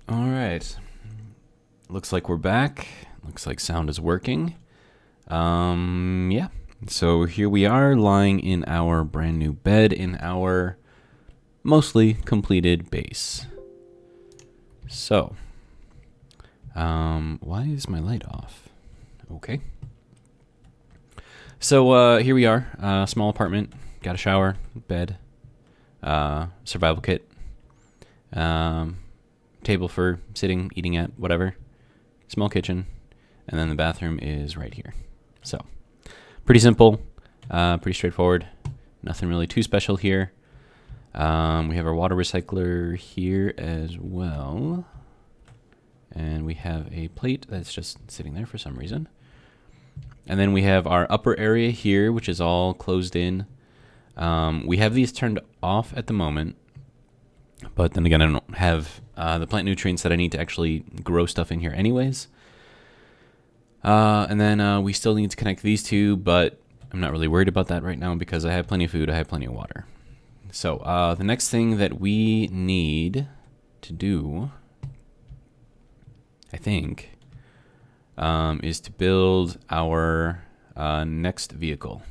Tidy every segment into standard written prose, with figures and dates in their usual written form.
All right. Looks like we're back. Looks like sound is working. Yeah. So here we are lying in our brand new bed in our mostly completed base. So, why is my light off? Okay. So here we are, small apartment, got a shower, bed, survival kit, table for sitting, eating at, whatever, small kitchen, and then the bathroom is right here. So, pretty simple, pretty straightforward, nothing really too special here. We have our water recycler here as well, and we have a plate that's just sitting there for some reason. And then we have our upper area here, which is all closed in. We have these turned off at the moment, but then again, I don't have the plant nutrients that I need to actually grow stuff in here anyways. And then we still need to connect these two, but I'm not really worried about that right now because I have plenty of food, I have plenty of water. So the next thing that we need to do, I think, is to build our next vehicle.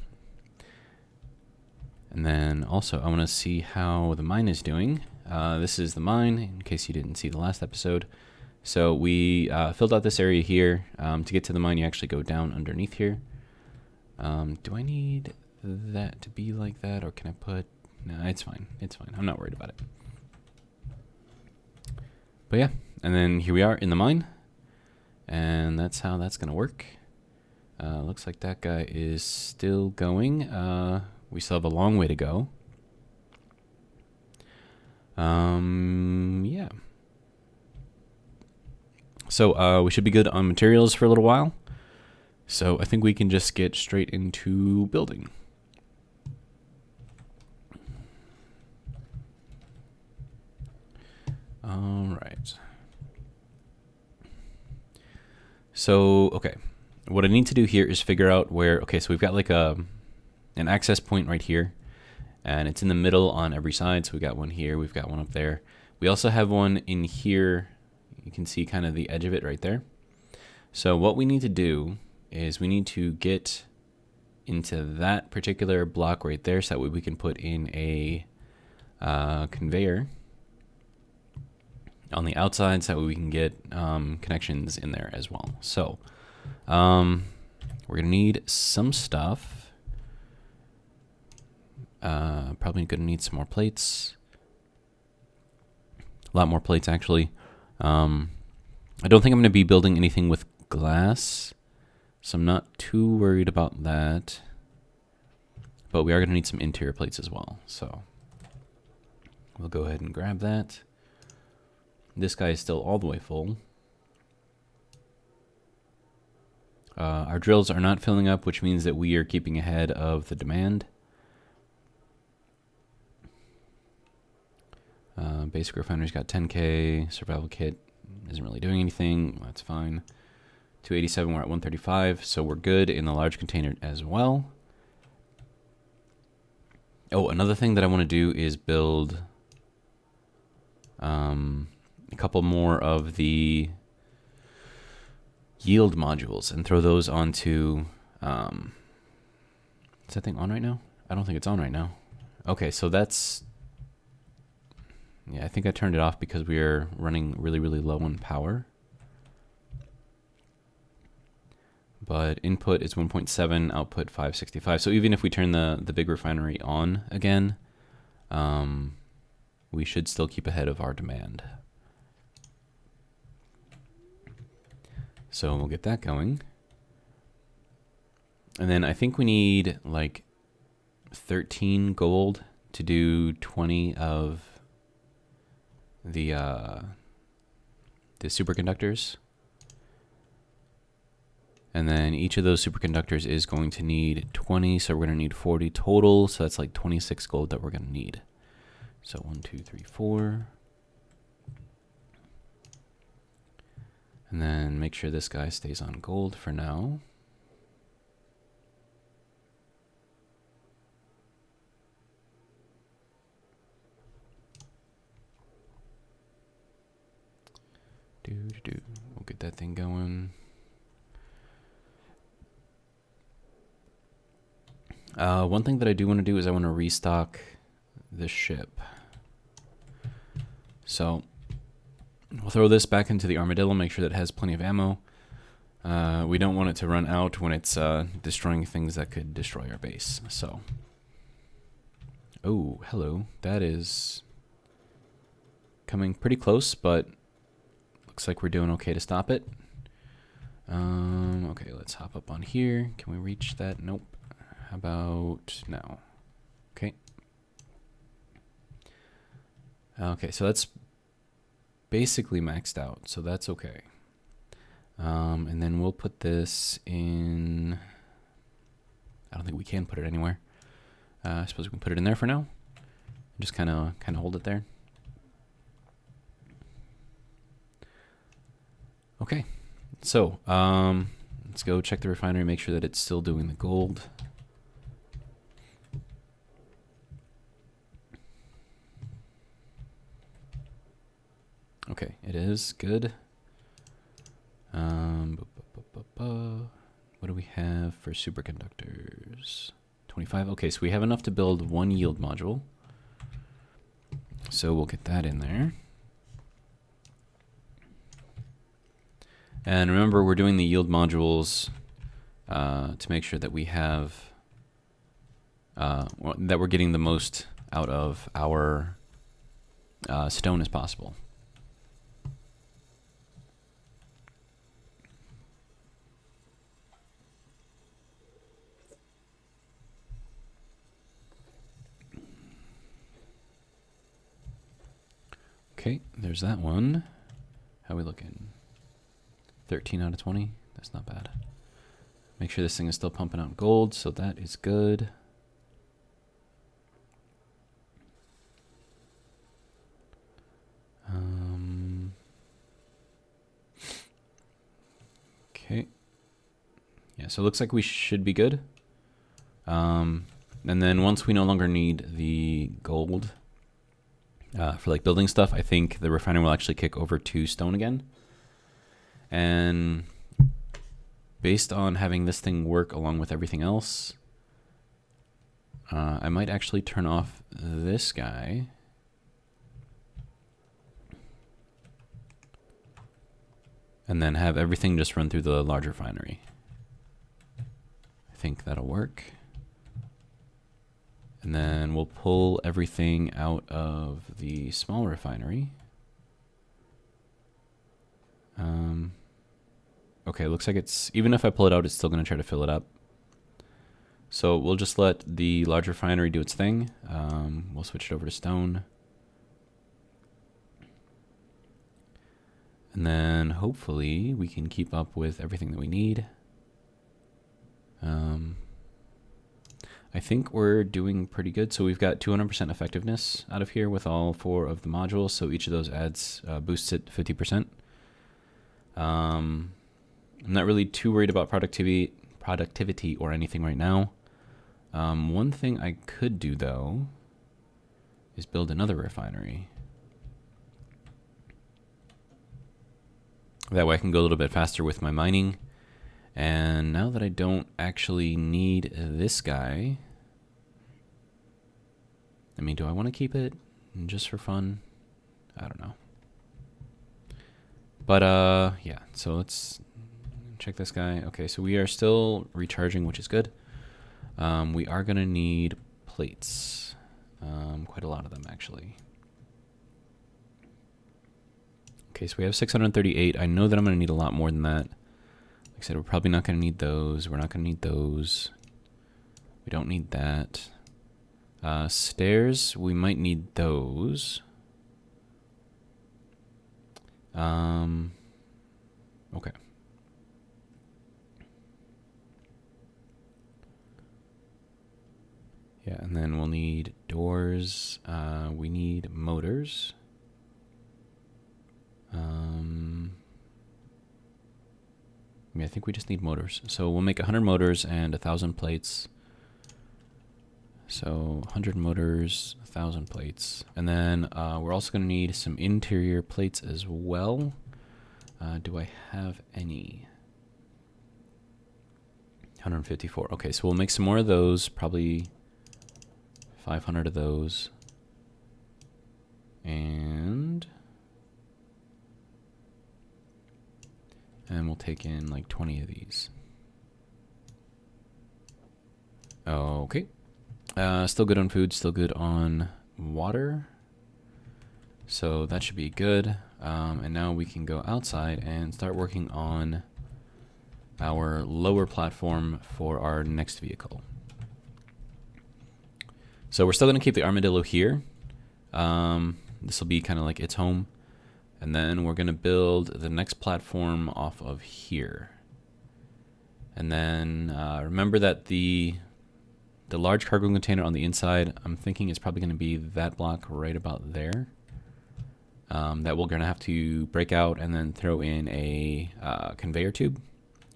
And then also I want to see how the mine is doing. This is the mine, in case you didn't see the last episode. So we filled out this area here. To get to the mine, you actually go down underneath here. Do I need that to be like that, or can I put... No, it's fine. It's fine. I'm not worried about it. But yeah, and then here we are in the mine. And that's how that's going to work. Looks like that guy is still going. We still have a long way to go. Yeah. So we should be good on materials for a little while. So I think we can just get straight into building. All right. So, okay. What I need to do here is figure out where... Okay, so we've got like an access point right here. And it's in the middle on every side. So we got one here. We've got one up there. We also have one in here. You can see kind of the edge of it right there. So what we need to do is we need to get into that particular block right there so that way we can put in a conveyor on the outside so that way we can get connections in there as well. So we're going to need some stuff. Probably going to need some more plates. A lot more plates, actually. I don't think I'm going to be building anything with glass, so I'm not too worried about that. But we are going to need some interior plates as well, so we'll go ahead and grab that. This guy is still all the way full. Our drills are not filling up, which means that we are keeping ahead of the demand. Basic refinery's got 10K. Survival kit isn't really doing anything. That's fine. 287, we're at 135, so we're good in the large container as well. Oh, another thing that I want to do is build a couple more of the yield modules and throw those onto... is that thing on right now? I don't think it's on right now. Okay, so that's... Yeah, I think I turned it off because we are running really, really low on power. But input is 1.7, output 565. So even if we turn the big refinery on again, we should still keep ahead of our demand. So we'll get that going. And then I think we need like 13 gold to do 20 of the superconductors. And then each of those superconductors is going to need 20, so we're going to need 40 total, so that's like 26 gold that we're going to need. So 1, 2, 3, 4. And then make sure this guy stays on gold for now. We'll get that thing going. One thing that I do want to do is I want to restock this ship. So we'll throw this back into the Armadillo, make sure that it has plenty of ammo. We don't want it to run out when it's destroying things that could destroy our base. So, oh, hello. That is coming pretty close, but looks like we're doing okay to stop it. Okay, let's hop up on here. Can we reach that? Nope. How about now? Okay. Okay, so that's basically maxed out, so that's okay. And then we'll put this in. I don't think we can put it anywhere. I suppose we can put it in there for now. Just kind of hold it there. Okay, so let's go check the refinery, make sure that it's still doing the gold. Okay, it is good. What do we have for superconductors? 25. Okay, so we have enough to build one yield module. So we'll get that in there. And remember, we're doing the yield modules to make sure that we have that we're getting the most out of our stone as possible. Okay, there's that one. How are we looking? 13 out of 20. That's not bad. Make sure this thing is still pumping out gold, so that is good. Okay. Yeah, so it looks like we should be good. And then once we no longer need the gold for like building stuff, I think the refinery will actually kick over to stone again. And based on having this thing work along with everything else, I might actually turn off this guy. And then have everything just run through the large refinery. I think that'll work. And then we'll pull everything out of the small refinery. Okay, looks like it's, even if I pull it out, it's still going to try to fill it up. So we'll just let the large refinery do its thing. We'll switch it over to stone. And then hopefully we can keep up with everything that we need. I think we're doing pretty good. So we've got 200% effectiveness out of here with all 4 of the modules. So each of those adds boosts it 50%. I'm not really too worried about productivity or anything right now. One thing I could do though is build another refinery. That way I can go a little bit faster with my mining. And now that I don't actually need this guy, I mean, do I want to keep it just for fun? I don't know. But yeah, so let's check this guy. Okay, so we are still recharging, which is good. We are going to need plates. Quite a lot of them, actually. Okay, so we have 638. I know that I'm going to need a lot more than that. Like I said, we're probably not going to need those. We're not going to need those. We don't need that. Stairs, we might need those. Okay. Yeah, and then we'll need doors. We need motors. I mean, I think we just need motors. So we'll make 100 motors and 1,000 plates. So 100 motors, 1,000 plates. And then we're also going to need some interior plates as well. Do I have any? 154. Okay, so we'll make some more of those, probably 500 of those. And we'll take in like 20 of these. Okay. Still good on food, still good on water. So that should be good. And now we can go outside and start working on our lower platform for our next vehicle. So we're still going to keep the armadillo here. This will be kind of like its home. And then we're going to build the next platform off of here. And then remember that the large cargo container on the inside, I'm thinking is probably going to be that block right about there. That we're going to have to break out and then throw in a conveyor tube.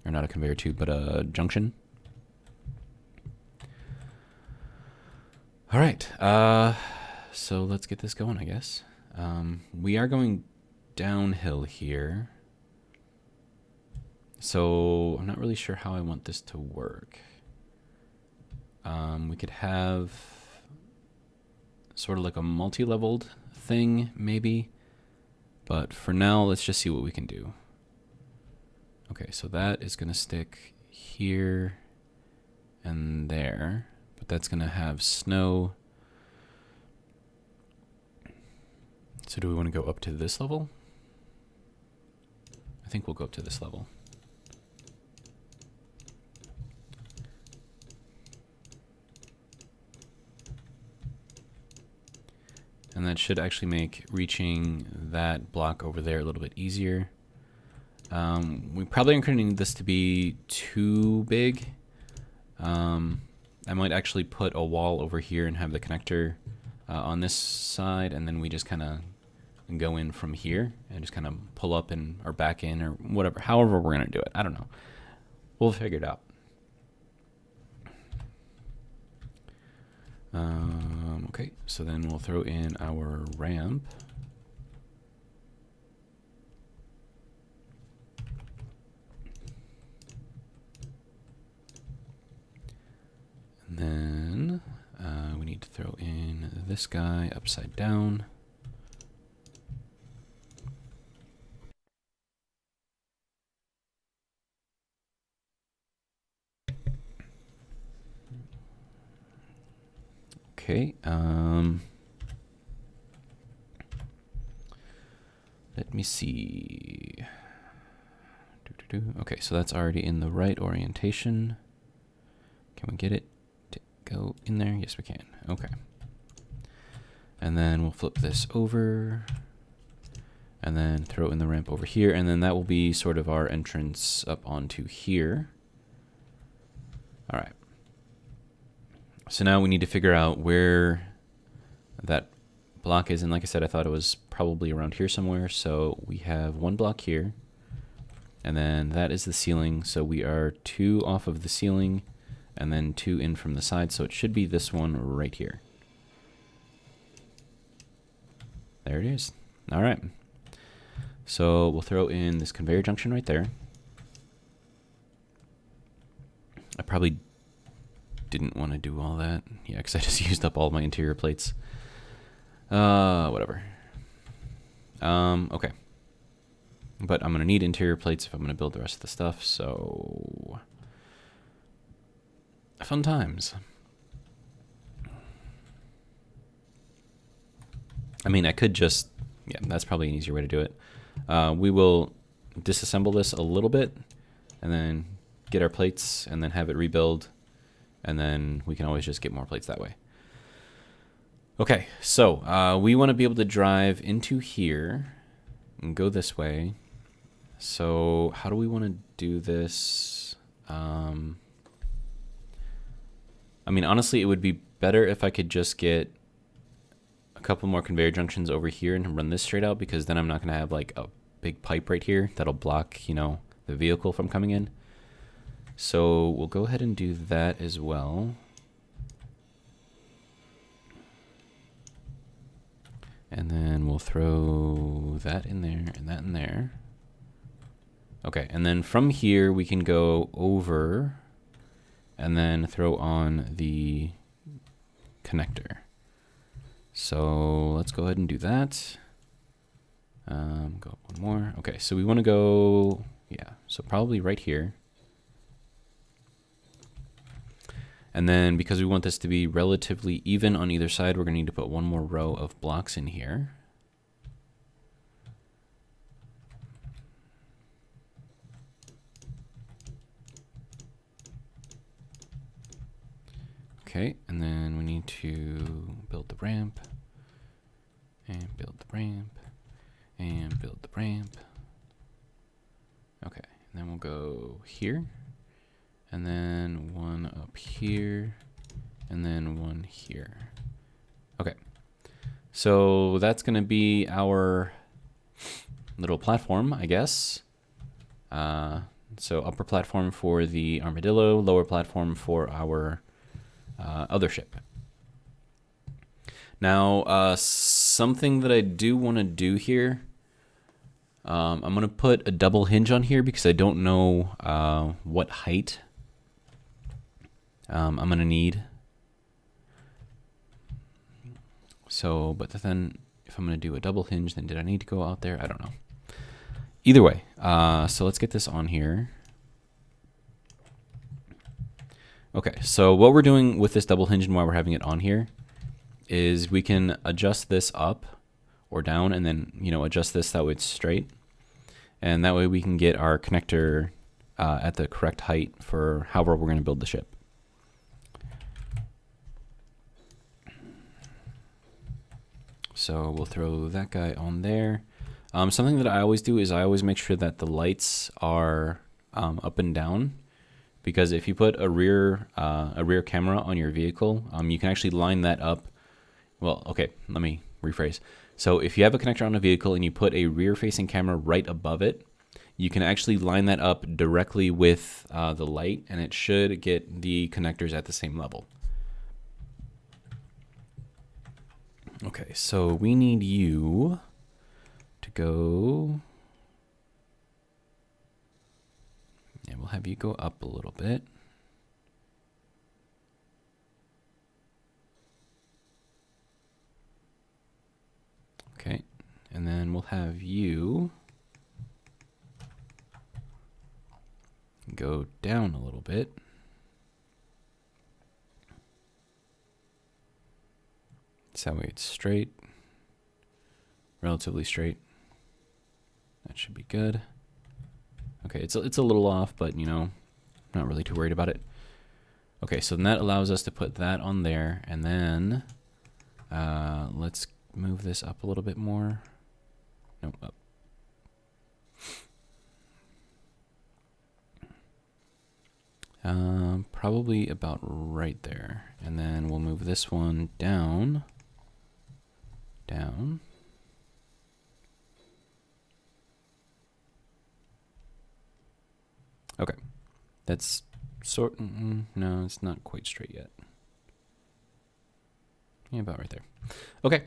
Or not a conveyor tube, but a junction. All right. So let's get this going, I guess. We are going downhill here. So I'm not really sure how I want this to work. We could have sort of like a multi-leveled thing, maybe. But for now, let's just see what we can do. Okay, so that is going to stick here and there. But that's going to have snow. So do we want to go up to this level? I think we'll go up to this level. And that should actually make reaching that block over there a little bit easier. We probably aren't going to need this to be too big. I might actually put a wall over here and have the connector on this side, and then we just kind of go in from here and just kind of pull up and or back in or whatever, however we're going to do it. I don't know. We'll figure it out. Okay, so then we'll throw in our ramp. And then we need to throw in this guy upside down. Okay, let me see. Okay, so that's already in the right orientation. Can we get it to go in there? Yes, we can. Okay. And then we'll flip this over and then throw in the ramp over here. And then that will be sort of our entrance up onto here. All right. So now we need to figure out where that block is. And like I said, I thought it was probably around here somewhere. So we have one block here. And then that is the ceiling. So we are 2 off of the ceiling and then 2 in from the side. So it should be this one right here. There it is. All right. So we'll throw in this conveyor junction right there. I probably didn't want to do all that. Yeah, because I just used up all my interior plates. Whatever. Okay. But I'm going to need interior plates if I'm going to build the rest of the stuff, so fun times. I mean, I could just, yeah, that's probably an easier way to do it. We will disassemble this a little bit and then get our plates and then have it rebuild, and then we can always just get more plates that way. Okay, so we want to be able to drive into here and go this way. So how do we want to do this? I mean, honestly, it would be better if I could just get a couple more conveyor junctions over here and run this straight out, because then I'm not going to have like a big pipe right here that'll block, you know, the vehicle from coming in. So we'll go ahead and do that as well. And then we'll throw that in there and that in there. Okay, and then from here we can go over and then throw on the connector. So let's go ahead and do that. Go one more. Okay, so we want to go, yeah, so probably right here. And then because we want this to be relatively even on either side, we're going to need to put one more row of blocks in here. Okay, and then we need to build the ramp, and build the ramp, and build the ramp. Okay, and then we'll go here, and then one up here, and then one here. Okay, so that's gonna be our little platform, I guess. So upper platform for the armadillo, lower platform for our other ship. Now, something that I do want to do here, I'm going to put a double hinge on here because I don't know what height I'm going to need. So, but then if I'm going to do a double hinge, then did I need to go out there? I don't know. Either way, so let's get this on here. Okay, so what we're doing with this double hinge and why we're having it on here is we can adjust this up or down and then, you know, adjust this that way it's straight. And that way we can get our connector at the correct height for however we're going to build the ship. So we'll throw that guy on there. Something that I always do is I always make sure that the lights are up and down. Because if you put a rear camera on your vehicle, you can actually line that up. Well, okay, let me rephrase. So if you have a connector on a vehicle and you put a rear-facing camera right above it, you can actually line that up directly with the light, and it should get the connectors at the same level. Okay, so we need you to go. Yeah, we'll have you go up a little bit. Okay, and then we'll have you go down a little bit. So that way it's straight, relatively straight. That should be good. Okay, it's a little off, but you know, I'm not really too worried about it. Okay, so then that allows us to put that on there, and then let's move this up a little bit more. No, up. Probably about right there, and then we'll move this one down. Down. Okay, that's no, it's not quite straight yet. Yeah, about right there. Okay,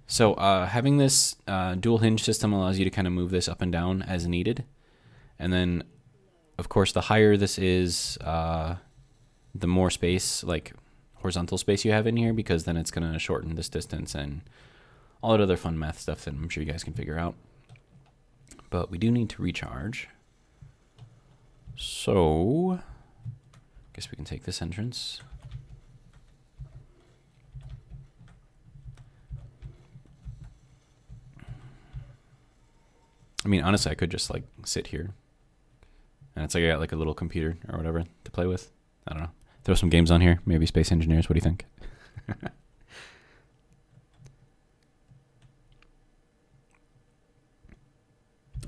so having this dual hinge system allows you to kind of move this up and down as needed. And then, of course, the higher this is, the more space, like horizontal space you have in here, because then it's going to shorten this distance and all that other fun math stuff that I'm sure you guys can figure out. But we do need to recharge. So, I guess we can take this entrance. I mean, honestly, I could just like sit here. And it's like I got like a little computer or whatever to play with. I don't know. Throw some games on here. Maybe Space Engineers. What do you think?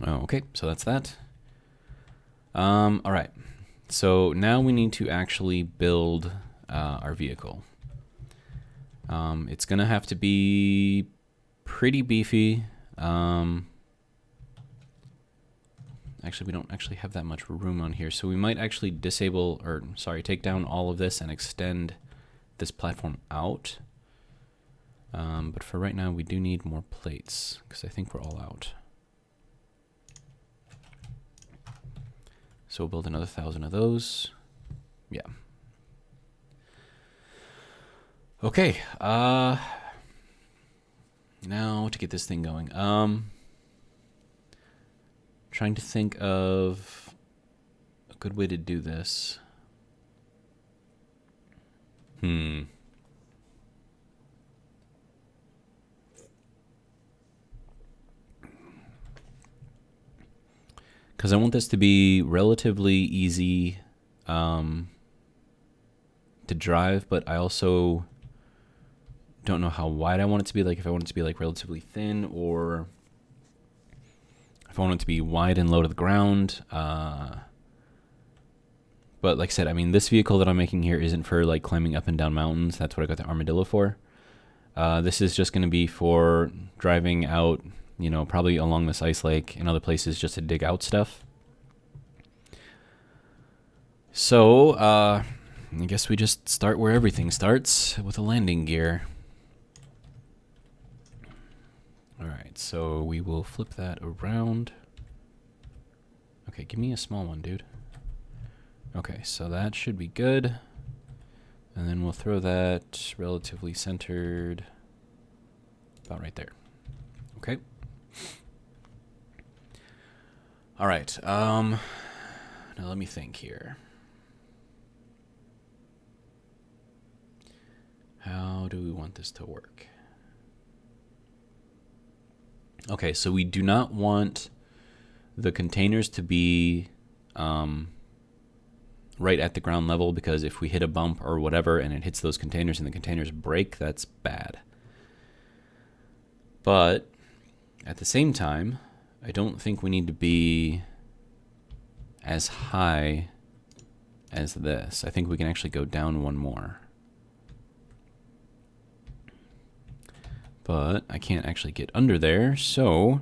Oh, okay, so that's that. All right. So now we need to actually build our vehicle. It's gonna have to be pretty beefy. Actually, we don't actually have that much room on here, so we might actually disable, or sorry, take down all of this and extend this platform out. But for right now, we do need more plates, because I think we're all out. So we'll build another 1,000 of those. Yeah. Okay. Now to get this thing going. Trying to think of a good way to do this. Because I want this to be relatively easy to drive, but I also don't know how wide I want it to be. Like if I want it to be like relatively thin, or if I want it to be wide and low to the ground. But like I said, I mean, this vehicle that I'm making here isn't for like climbing up and down mountains. That's what I got the Armadillo for. This is just going to be for driving out, you know, probably along this ice lake and other places just to dig out stuff. So, I guess we just start where everything starts, with a landing gear. Alright, so we will flip that around. Okay, give me a small one, dude. Okay, so that should be good. And then we'll throw that relatively centered about right there. Okay. All right. Now let me think here. How do we want this to work? Okay, so we do not want the containers to be right at the ground level, because if we hit a bump or whatever and it hits those containers and the containers break, that's bad. But at the same time, I don't think we need to be as high as this. I think we can actually go down one more. But I can't actually get under there, so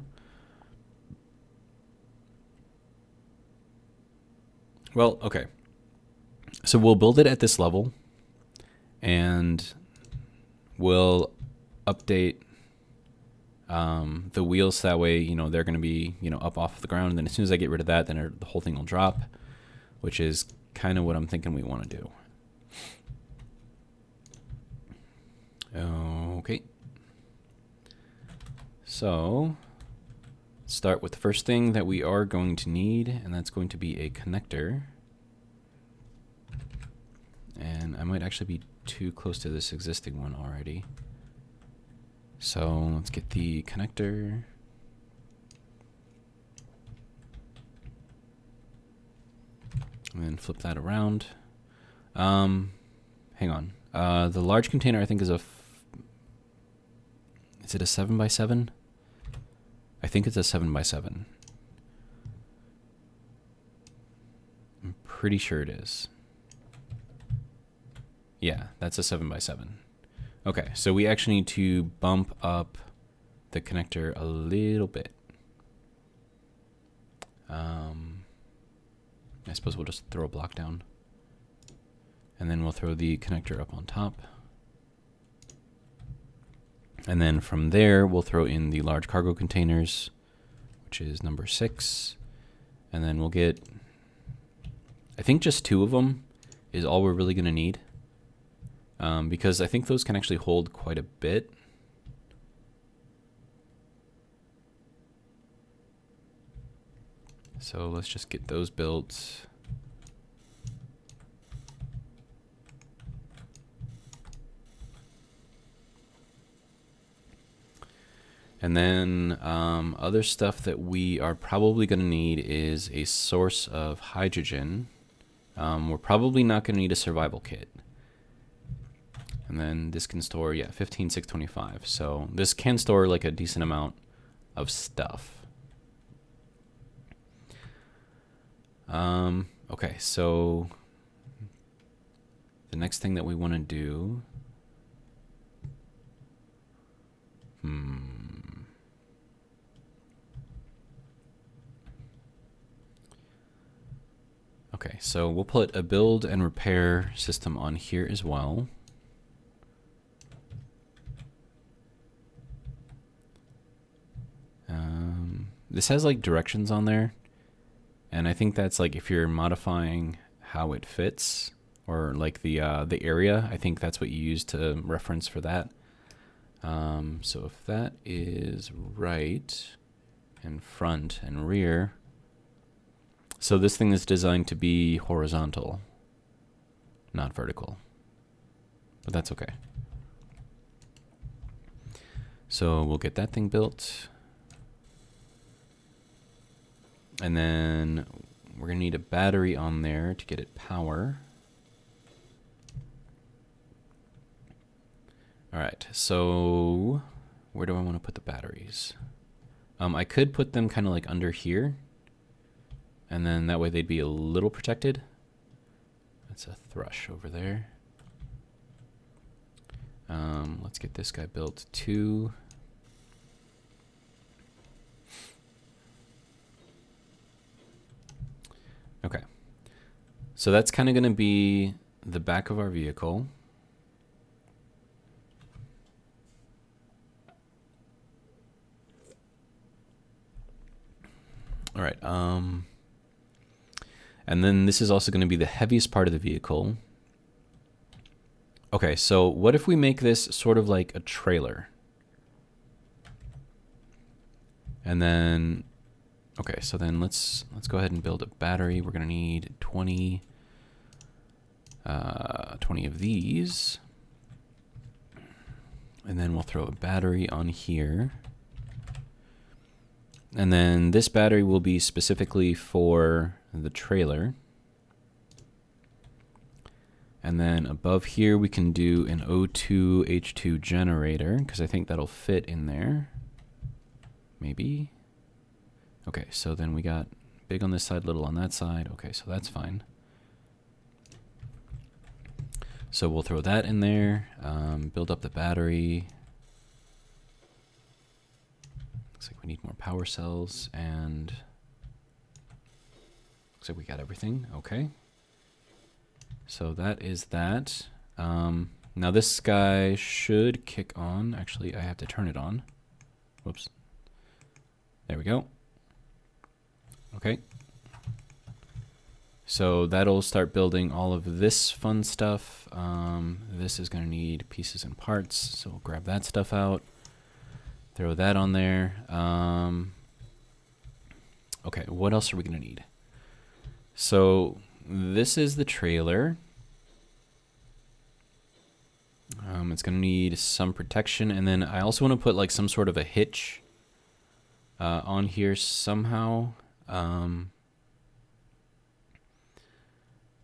well, okay. So we'll build it at this level, and we'll update the wheels, so that way, you know, they're going to be, you know, up off the ground. And then as soon as I get rid of that, then the whole thing will drop, which is kind of what I'm thinking we want to do. Okay. So start with the first thing that we are going to need, and that's going to be a connector. And I might actually be too close to this existing one already. So let's get the connector. And then flip that around. Hang on. The large container, I think, is is it a 7x7? I think it's a 7x7. I'm pretty sure it is. Yeah, that's a 7x7. Okay, so we actually need to bump up the connector a little bit. I suppose we'll just throw a block down. And then we'll throw the connector up on top. And then from there, we'll throw in the large cargo containers, which is number 6. And then we'll get, I think just 2 of them is all we're really going to need. Because I think those can actually hold quite a bit. So let's just get those built. And then other stuff that we are probably going to need is a source of hydrogen. We're probably not going to need a survival kit. And then this can store, yeah, 15,625. So this can store like a decent amount of stuff. Okay, so the next thing that we want to do, okay, so we'll put a build and repair system on here as well. This has like directions on there, And I think that's like if you're modifying how it fits or like the area, I think that's what you use to reference for that. So if that is right and front and rear, so this thing is designed to be horizontal, not vertical, but that's okay. So we'll get that thing built. And then we're gonna need a battery on there to get it power. All right, so where do I want to put the batteries? I could put them kind of like under here, and then that way they'd be a little protected. That's a thrush over there. Let's get this guy built too. Okay, so that's kind of going to be the back of our vehicle. All right, and then this is also going to be the heaviest part of the vehicle. Okay, so what if we make this sort of like a trailer? And then, okay, so then let's go ahead and build a battery. We're going to need 20 of these. And then we'll throw a battery on here. And then this battery will be specifically for the trailer. And then above here we can do an O2 H2 generator, because I think that'll fit in there. Maybe. Okay, so then we got big on this side, little on that side. Okay, so that's fine. So we'll throw that in there, build up the battery. Looks like we need more power cells, and looks like we got everything. Okay. So that is that. Now this guy should kick on. Actually, I have to turn it on. Whoops. There we go. Okay. So that'll start building all of this fun stuff. This is going to need pieces and parts, so we'll grab that stuff out. Throw that on there. Okay, what else are we going to need? So this is the trailer. It's going to need some protection, and then I also want to put like some sort of a hitch on here somehow. I'm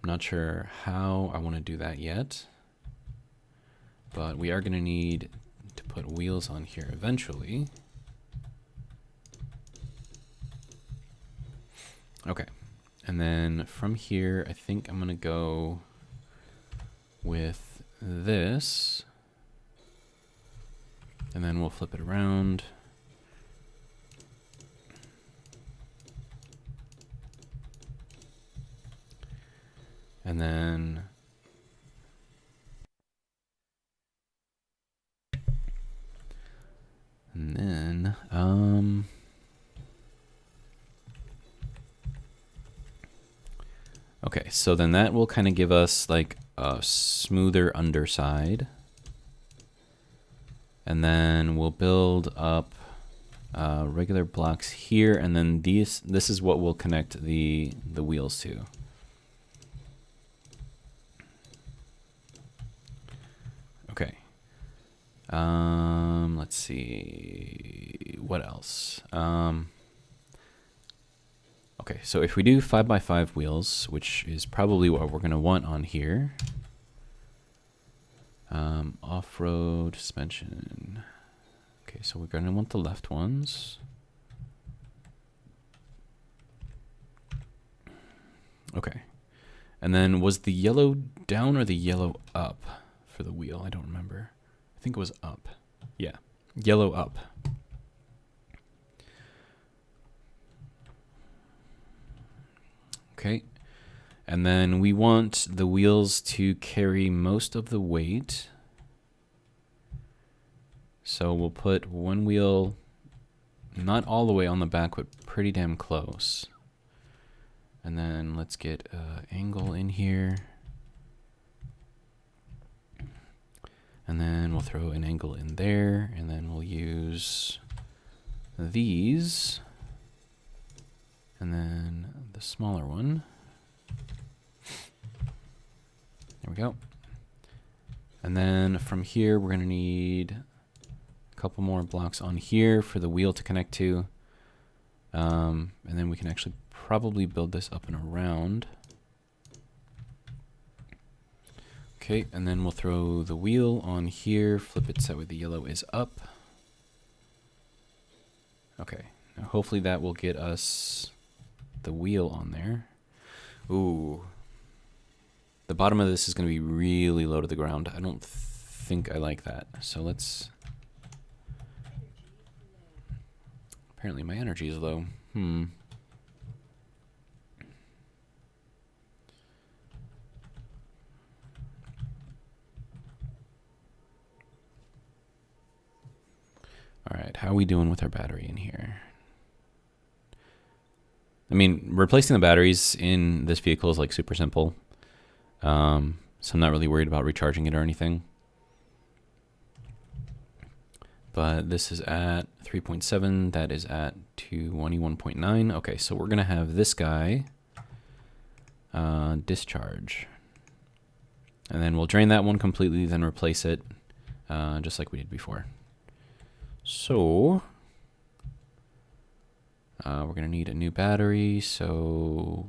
not sure how I want to do that yet, but we are going to need to put wheels on here eventually. Okay, and then from here, I think I'm going to go with this, and then we'll flip it around. And then okay, so then that will kind of give us like a smoother underside. And then we'll build up regular blocks here, and then this is what we'll connect the wheels to. Okay. Let's see, what else? Okay, so if we do 5x5 wheels, which is probably what we're gonna want on here. Off-road suspension. Okay, so we're gonna want the left ones. Okay, and then was the yellow down or the yellow up for the wheel? I don't remember. I think it was up. Yeah, yellow up. Okay, and then we want the wheels to carry most of the weight. So we'll put one wheel not all the way on the back, but pretty damn close. And then let's get angle in here. And then we'll throw an angle in there, and then we'll use these. And then the smaller one. There we go. And then from here, we're going to need a couple more blocks on here for the wheel to connect to. And then we can actually probably build this up and around. Okay, and then we'll throw the wheel on here, flip it so that way the yellow is up. Okay, now hopefully that will get us the wheel on there. Ooh. The bottom of this is going to be really low to the ground. I don't think I like that. So let's... Apparently my energy is low. All right, how are we doing with our battery in here? I mean, replacing the batteries in this vehicle is like super simple. So I'm not really worried about recharging it or anything. But this is at 3.7, that is at 21.9. Okay, so we're gonna have this guy discharge. And then we'll drain that one completely, then replace it just like we did before. So we're gonna need a new battery, so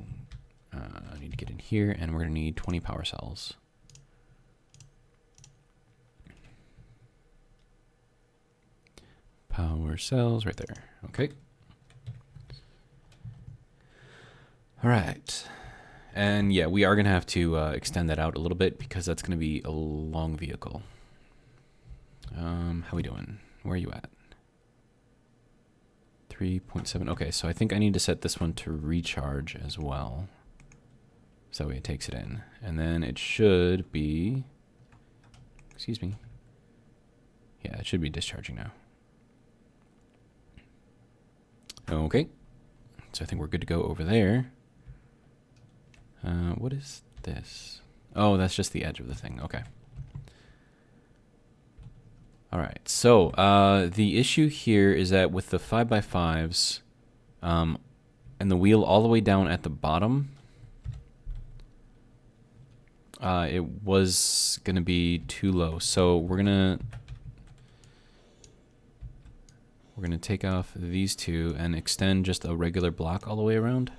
I need to get in here, and we're gonna need 20 power cells. Power cells right there. Okay. All right. And yeah, we are gonna have to extend that out a little bit because that's gonna be a long vehicle. How we doing? Where are you at? 3.7. Okay, so I think I need to set this one to recharge as well. So that way it takes it in. And then it should be, excuse me. Yeah, it should be discharging now. Okay. So I think we're good to go over there. What is this? Oh, that's just the edge of the thing. Okay. All right. So the issue here is that with the 5x5s and the wheel all the way down at the bottom, it was going to be too low. So we're going to take off these two and extend just a regular block all the way around.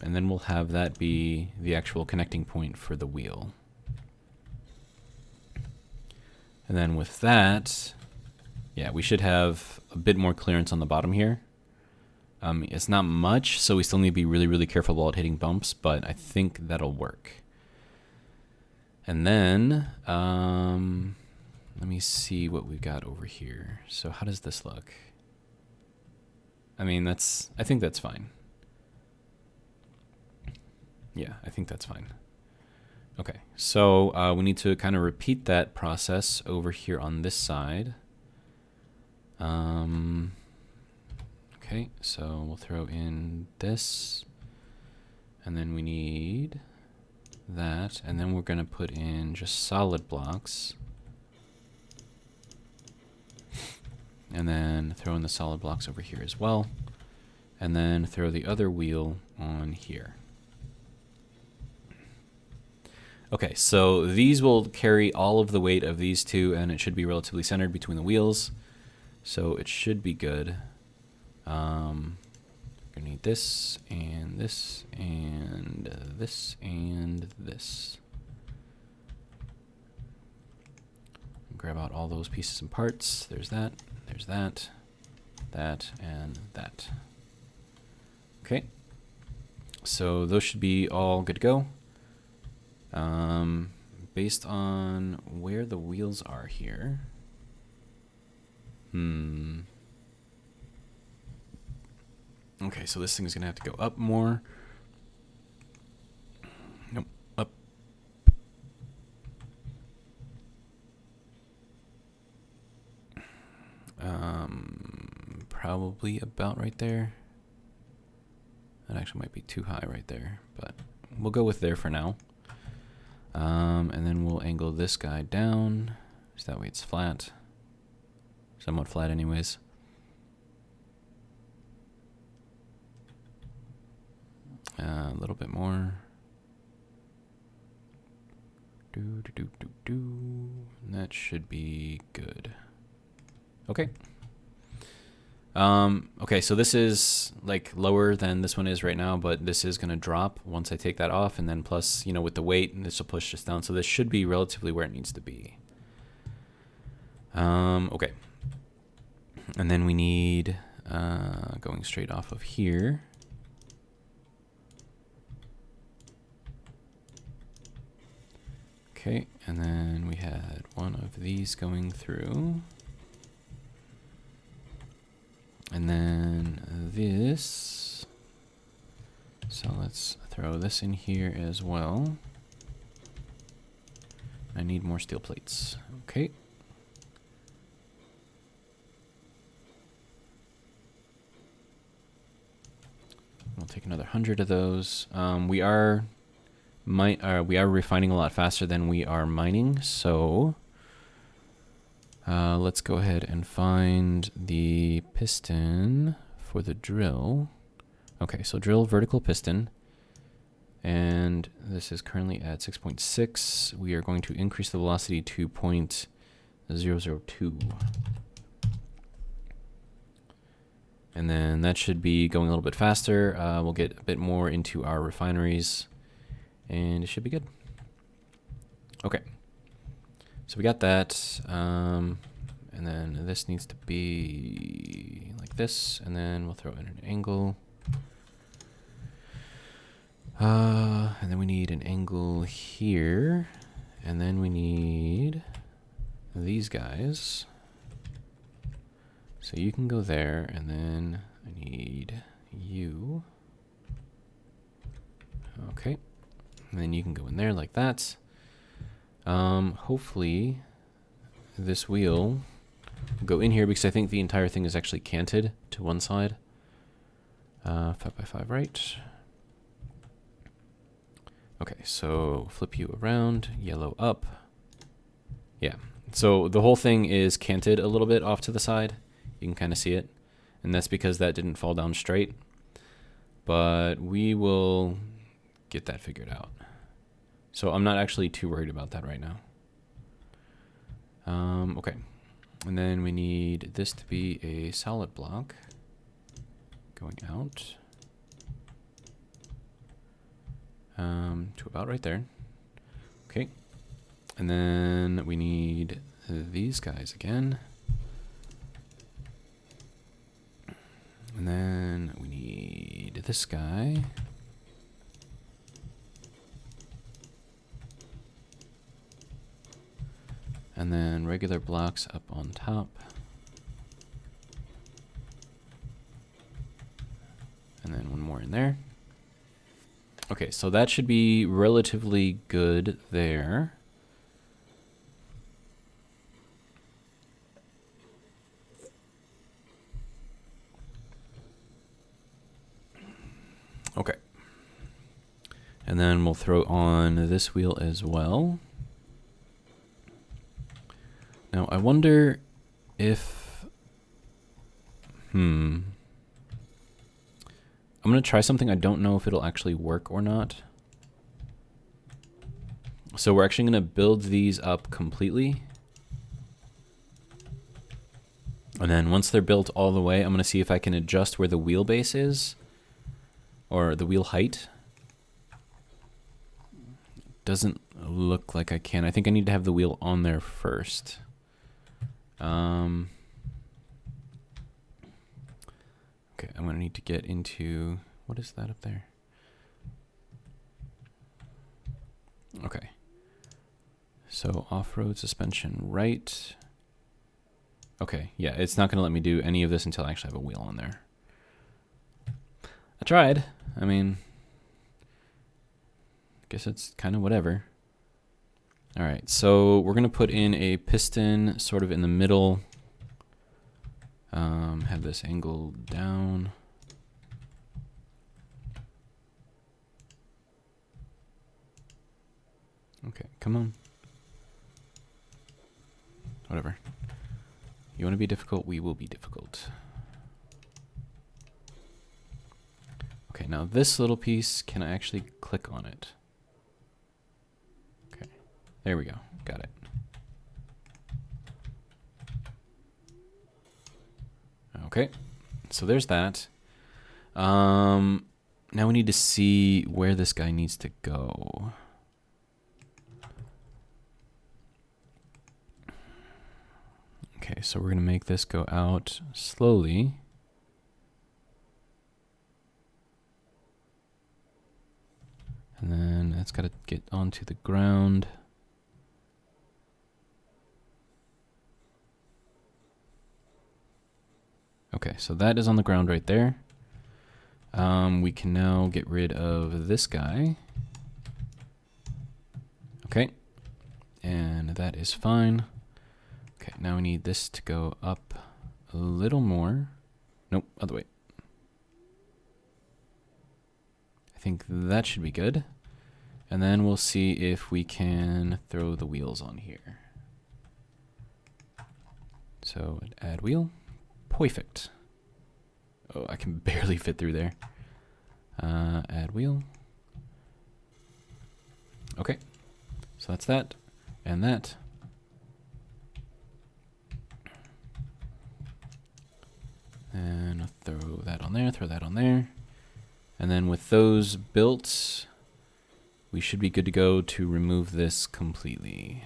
And then we'll have that be the actual connecting point for the wheel. And then with that, yeah, we should have a bit more clearance on the bottom here. It's not much, so we still need to be really, really careful while hitting bumps, but I think that'll work. And then, let me see what we've got over here. So how does this look? I mean, I think that's fine. Yeah, I think that's fine. Okay, so we need to kind of repeat that process over here on this side. Okay, so we'll throw in this, and then we need that, and then we're going to put in just solid blocks. And then throw in the solid blocks over here as well. And then throw the other wheel on here. Okay, so these will carry all of the weight of these two, and it should be relatively centered between the wheels. So it should be good. We're gonna need this, and this, and this, and this. Grab out all those pieces and parts. There's that, that, and that. Okay, so those should be all good to go. Based on where the wheels are here. Okay, so this thing is gonna have to go up more. Nope, up. Probably about right there. That actually might be too high right there, but we'll go with there for now. And then we'll angle this guy down, so that way it's flat. Somewhat flat anyways. A little bit more. That should be good. Okay. Okay, so this is like lower than this one is right now, but this is gonna drop once I take that off, and then plus, you know, with the weight, and this will push this down. So this should be relatively where it needs to be. Okay. And then we need, going straight off of here. Okay, and then we had one of these going through. And then this. So let's throw this in here as well. I need more steel plates. Okay. We'll take another 100 of those. We are refining a lot faster than we are mining, so let's go ahead and find the piston for the drill. Okay, so drill vertical piston, and this is currently at 6.6. We are going to increase the velocity to 0.002. And then that should be going a little bit faster. We'll get a bit more into our refineries, and it should be good. Okay. So we got that, and then this needs to be like this, and then we'll throw in an angle. And then we need an angle here, and then we need these guys. So you can go there, and then I need you. Okay, and then you can go in there like that. Hopefully this wheel will go in here, because I think the entire thing is actually canted to one side. 5x5 right. Okay, so flip you around, yellow up. Yeah, so the whole thing is canted a little bit off to the side. You can kind of see it, and that's because that didn't fall down straight. But we will get that figured out. So I'm not actually too worried about that right now. Okay, and then we need this to be a solid block going out to about right there. Okay, and then we need these guys again. And then we need this guy. And then regular blocks up on top. And then one more in there. Okay, so that should be relatively good there. Okay. And then we'll throw on this wheel as well. Now I wonder if, I'm gonna try something. I don't know if it'll actually work or not. So we're actually gonna build these up completely. And then once they're built all the way, I'm gonna see if I can adjust where the wheelbase is, or the wheel height. Doesn't look like I can. I think I need to have the wheel on there first. Okay, I'm gonna need to get into, what is that up there? Okay. So off-road suspension right. Okay, yeah, it's not gonna let me do any of this until I actually have a wheel on there. I tried. I mean, I guess it's kind of whatever. All right, so we're gonna put in a piston sort of in the middle. Have this angle down. come on. Whatever. You want to be difficult? We will be difficult. Okay, now this little piece, can I actually click on it? Okay, there we go. Got it. Okay, so there's that. Now we need to see where this guy needs to go. Okay, so we're going to make this go out slowly. And then it's got to get onto the ground. Okay, so that is on the ground right there. We can now get rid of this guy. Okay, and that is fine. Okay, now we need this to go up a little more. Nope, other way. I think that should be good. And then we'll see if we can throw the wheels on here. So add wheel. Perfect. Oh, I can barely fit through there. Add wheel. Okay, so that's that and that. And I'll throw that on there, throw that on there. And then with those built, we should be good to go to remove this completely.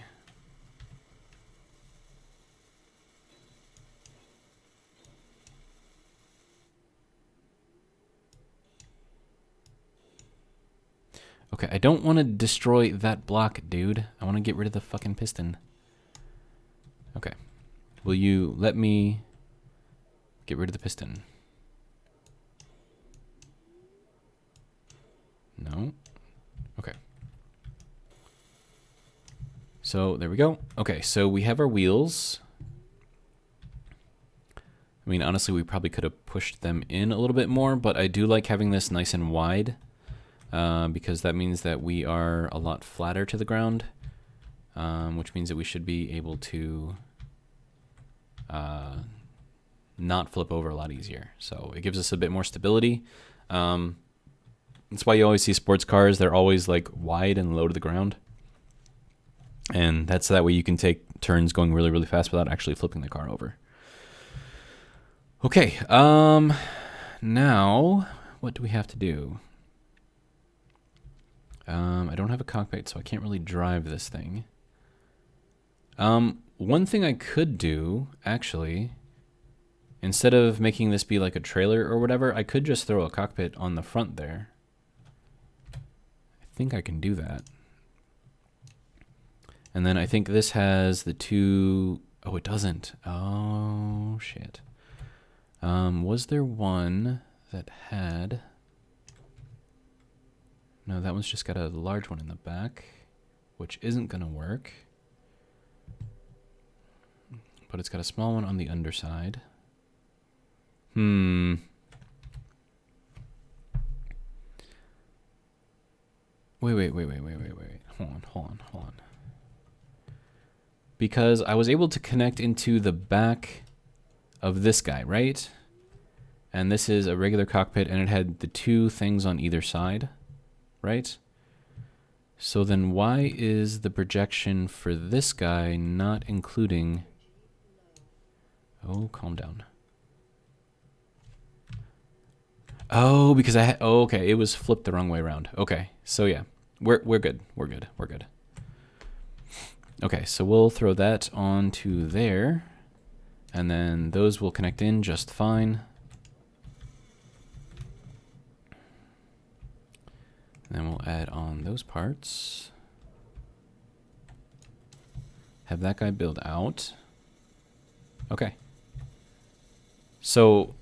Okay, I don't want to destroy that block, dude. I want to get rid of the fucking piston. Okay. Will you let me get rid of the piston? No. Okay. So there we go. Okay, so we have our wheels. I mean, honestly, we probably could have pushed them in a little bit more, but I do like having this nice and wide because that means that we are a lot flatter to the ground, which means that we should be able to not flip over a lot easier. So it gives us a bit more stability. That's why you always see sports cars. They're always like wide and low to the ground. And that's that way you can take turns going really, really fast without actually flipping the car over. Okay, now what do we have to do? I don't have a cockpit, so I can't really drive this thing. One thing I could do, actually, instead of making this be like a trailer or whatever, I could just throw a cockpit on the front there. I think I can do that. And then I think this has the two... Oh, it doesn't. Oh, shit. Was there one that had... No, that one's just got a large one in the back, which isn't going to work. But it's got a small one on the underside. Wait. Hold on. Because I was able to connect into the back of this guy, right? And this is a regular cockpit, and it had the two things on either side, right? So then why is the projection for this guy not including... Oh, calm down. Oh, because I had... Oh, okay, it was flipped the wrong way around. Okay, so yeah, we're good. We're good. Okay, so we'll throw that onto there, and then those will connect in just fine. And then we'll add on those parts. Have that guy build out. Okay. So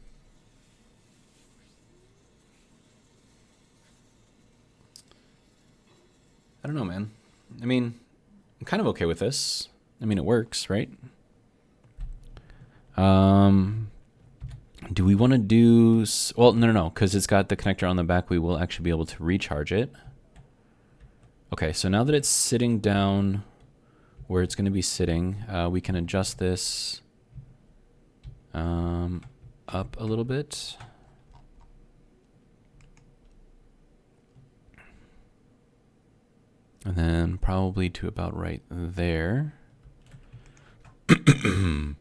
I don't know, man. I mean, I'm kind of okay with this. I mean, it works, right? Do we want to do... Well, no, because it's got the connector on the back. We will actually be able to recharge it. Okay, so now that it's sitting down where it's going to be sitting, we can adjust this up a little bit. And then probably to about right there. And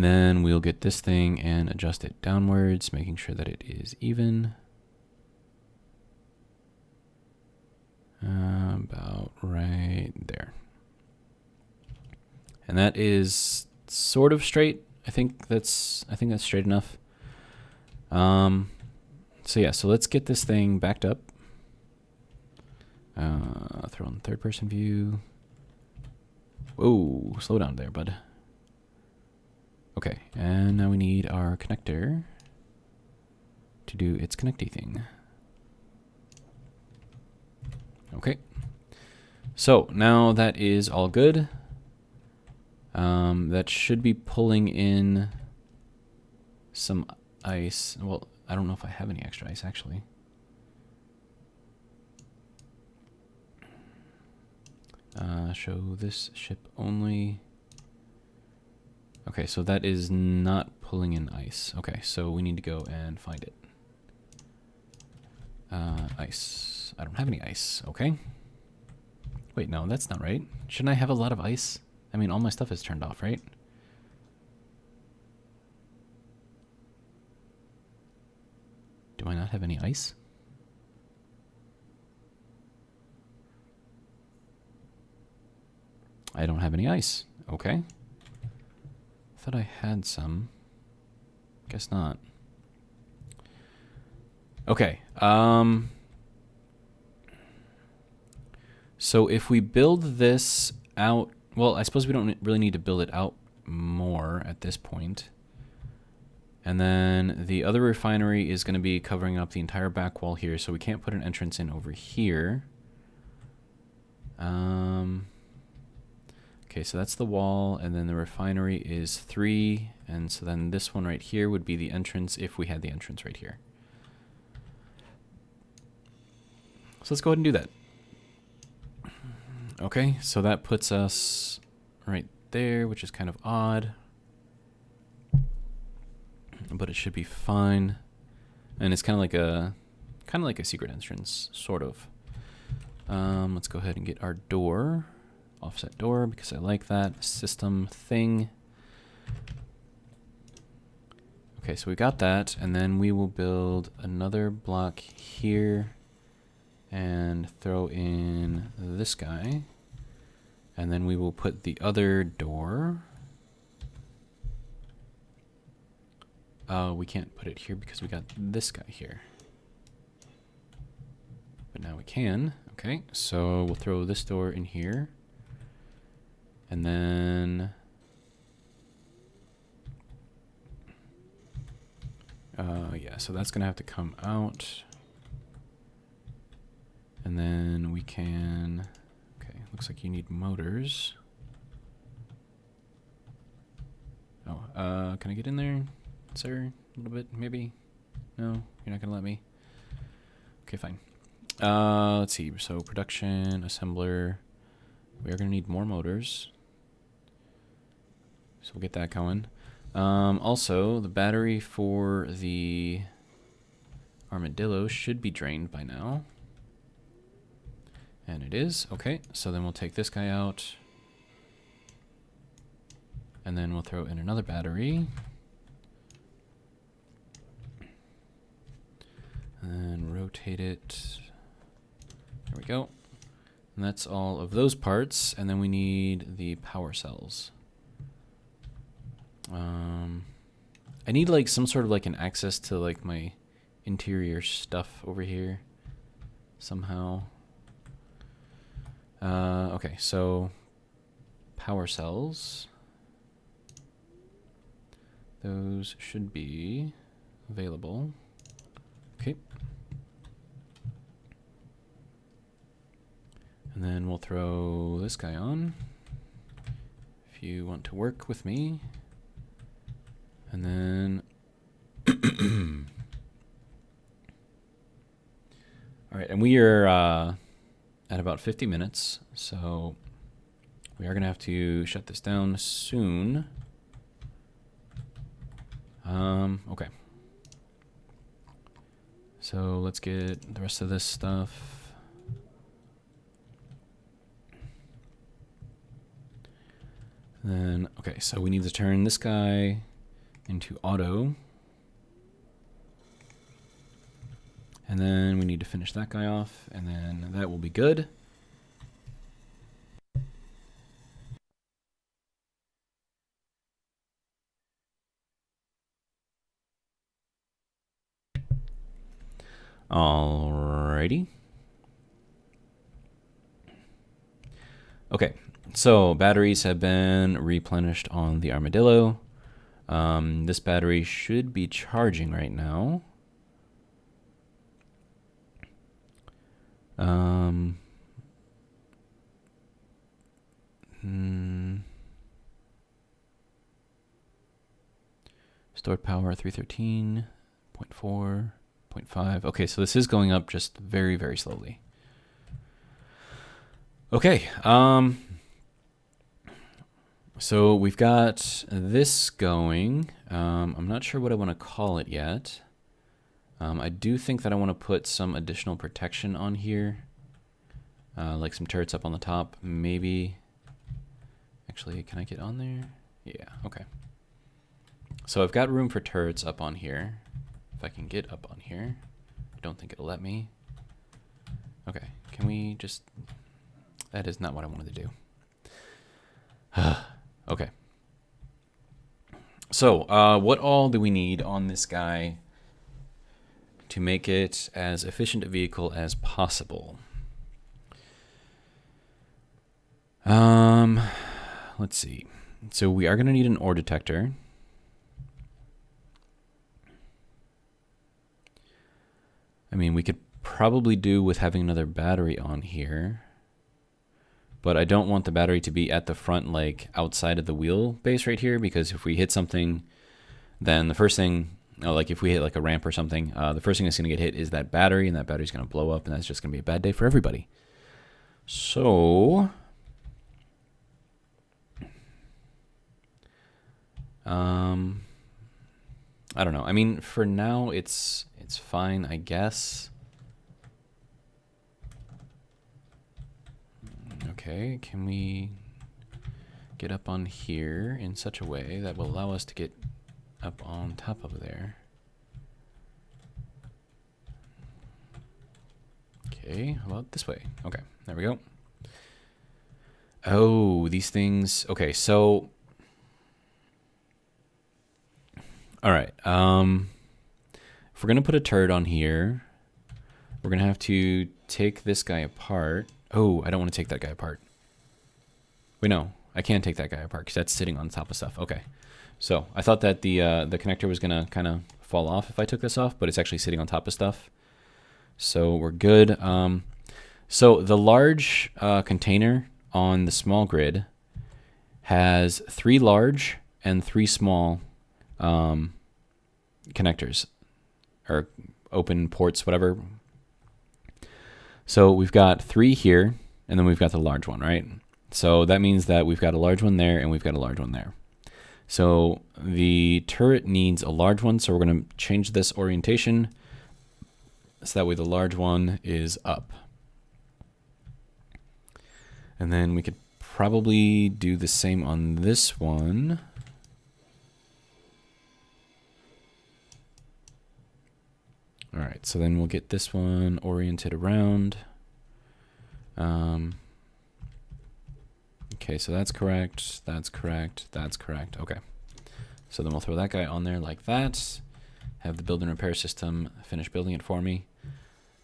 then we'll get this thing and adjust it downwards, making sure that it is even. About right there. And that is sort of straight. I think that's straight enough. So yeah, so let's get this thing backed up. Throw in third person view. Whoa, slow down there, bud. Okay, and now we need our connector to do its connecty thing. Okay, so now that is all good. That should be pulling in some ice. Well, I don't know if I have any extra ice actually. Show this ship only. Okay, so that is not pulling in ice. Okay, so we need to go and find it. Ice. I don't have any ice. Okay. Wait, no, that's not right. Shouldn't I have a lot of ice? I mean, all my stuff is turned off, right? Do I not have any ice? I don't have any ice. Okay. Thought I had some. Guess not. Okay. So if we build this out, well, I suppose we don't really need to build it out more at this point. And then the other refinery is going to be covering up the entire back wall here, so we can't put an entrance in over here. Okay, so that's the wall, and then the refinery is 3, and so then this one right here would be the entrance if we had the entrance right here. So let's go ahead and do that. Okay, so that puts us right there, which is kind of odd. But it should be fine. And it's kind of like a secret entrance, sort of. Let's go ahead and get our door. Offset door, because I like that system thing. Okay, so we got that, and then we will build another block here and throw in this guy. And then we will put the other door. We can't put it here because we got this guy here. But now we can. Okay, so we'll throw this door in here. And then yeah, so that's gonna have to come out. And then we can, okay, looks like you need motors. Oh, can I get in there, sir? A little bit, maybe? No, you're not gonna let me? Okay, fine. Let's see, so production, assembler. We are gonna need more motors. So we'll get that going. Also, the battery for the armadillo should be drained by now. And it is. Okay, so then we'll take this guy out. And then we'll throw in another battery. And then rotate it. There we go. And that's all of those parts. And then we need the power cells. I need like some sort of like an access to like my interior stuff over here somehow. Okay, so power cells. Those should be available. Okay. And then we'll throw this guy on if you want to work with me. And then all right, and we are at about 50 minutes, so we are going to have to shut this down soon. Okay. So let's get the rest of this stuff. Then, okay, so we need to turn this guy into auto. And then we need to finish that guy off, and then that will be good. Alrighty. Okay, so batteries have been replenished on the Armadillo. This battery should be charging right now. Stored power 313.4, 0.5. Okay, so this is going up just very, very slowly. Okay, so we've got this going. I'm not sure what I want to call it yet. I do think that I want to put some additional protection on here, like some turrets up on the top, maybe. Actually, can I get on there? Yeah, okay. So I've got room for turrets up on here. If I can get up on here. I don't think it'll let me. Okay, can we just... That is not what I wanted to do. Okay. So, what all do we need on this guy to make it as efficient a vehicle as possible? Let's see. So we are going to need an ore detector. I mean, we could probably do with having another battery on here. But I don't want the battery to be at the front, like outside of the wheelbase right here, because if we hit something, then the first thing, like if we hit like a ramp or something, the first thing that's going to get hit is that battery, and that battery's going to blow up, and that's just going to be a bad day for everybody. So, I don't know. I mean, for now, it's fine, I guess. Okay, can we get up on here in such a way that will allow us to get up on top of there? Okay, how about this way? Okay, there we go. Oh, these things. Okay, so... Alright, if we're going to put a turret on here, we're going to have to take this guy apart. Oh, I don't want to take that guy apart. Wait, no. I can take that guy apart because that's sitting on top of stuff. Okay. So I thought that the connector was going to kind of fall off if I took this off, but it's actually sitting on top of stuff. So we're good. So the large container on the small grid has 3 large and 3 small connectors, or open ports, whatever. So we've got 3 here, and then we've got the large one, right? So that means that we've got a large one there, and we've got a large one there. So the turret needs a large one, so we're going to change this orientation, so that way the large one is up. And then we could probably do the same on this one. All right, so then we'll get this one oriented around. Okay, so that's correct, that's correct, that's correct. Okay, so then we'll throw that guy on there like that. Have the build and repair system finish building it for me.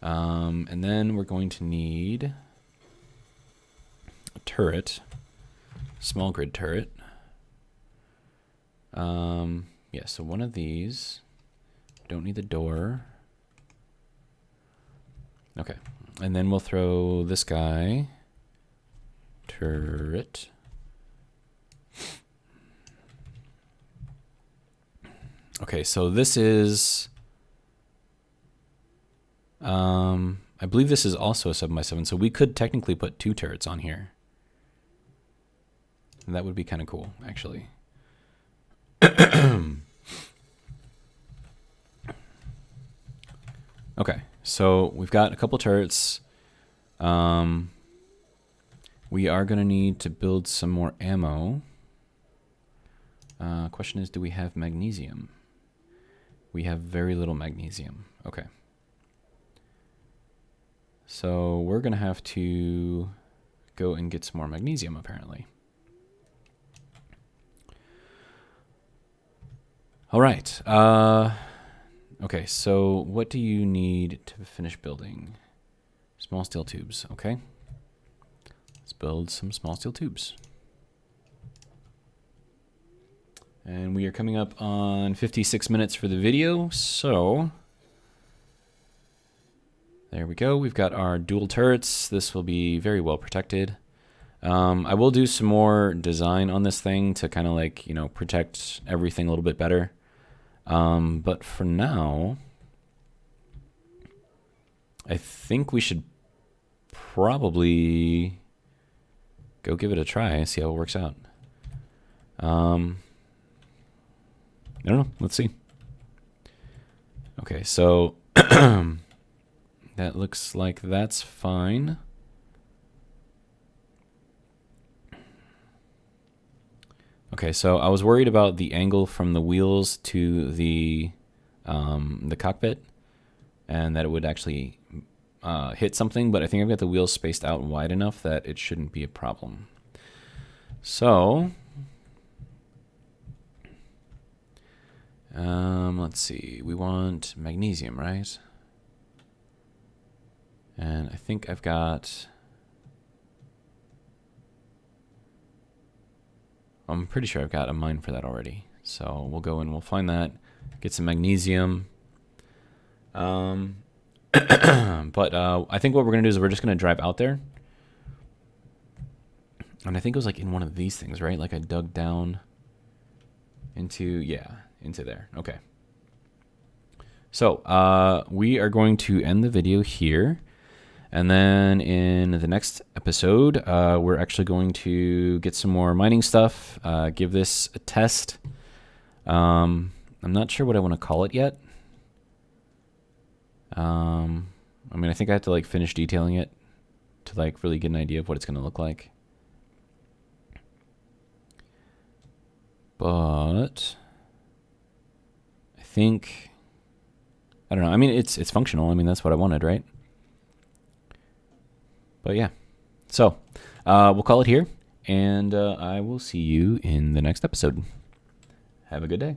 And then we're going to need a turret, small grid turret. Yeah, so one of these. Don't need the door. Okay, and then we'll throw this guy, turret. Okay, so this is, I believe this is also a 7x7, so we could technically put 2 turrets on here. And that would be kind of cool, actually. Okay, so we've got a couple turrets. We are going to need to build some more ammo. Question is, do we have magnesium? We have very little magnesium. Okay. So we're going to have to go and get some more magnesium, apparently. All right. Okay, so what do you need to finish building? Small steel tubes, okay. Let's build some small steel tubes. And we are coming up on 56 minutes for the video, so there we go. We've got our dual turrets. This will be very well protected. I will do some more design on this thing to kind of like, you know, protect everything a little bit better. But for now, I think we should probably go give it a try and see how it works out. I don't know. Let's see. Okay, so that looks like that's fine. Okay, so I was worried about the angle from the wheels to the cockpit, and that it would actually hit something, but I think I've got the wheels spaced out wide enough that it shouldn't be a problem. So, let's see, we want magnesium, right? And I think I've got, I'm pretty sure I've got a mine for that already. So we'll go and we'll find that, get some magnesium. But I think what we're going to do is we're just going to drive out there. And I think it was like in one of these things, right? Like I dug down into, yeah, into there. Okay. So we are going to end the video here. And then in the next episode, we're actually going to get some more mining stuff, give this a test. I'm not sure what I want to call it yet. I mean, I think I have to like finish detailing it to like really get an idea of what it's going to look like. But I think, I don't know. I mean, it's functional. I mean, that's what I wanted, right? But yeah, so we'll call it here, and I will see you in the next episode. Have a good day.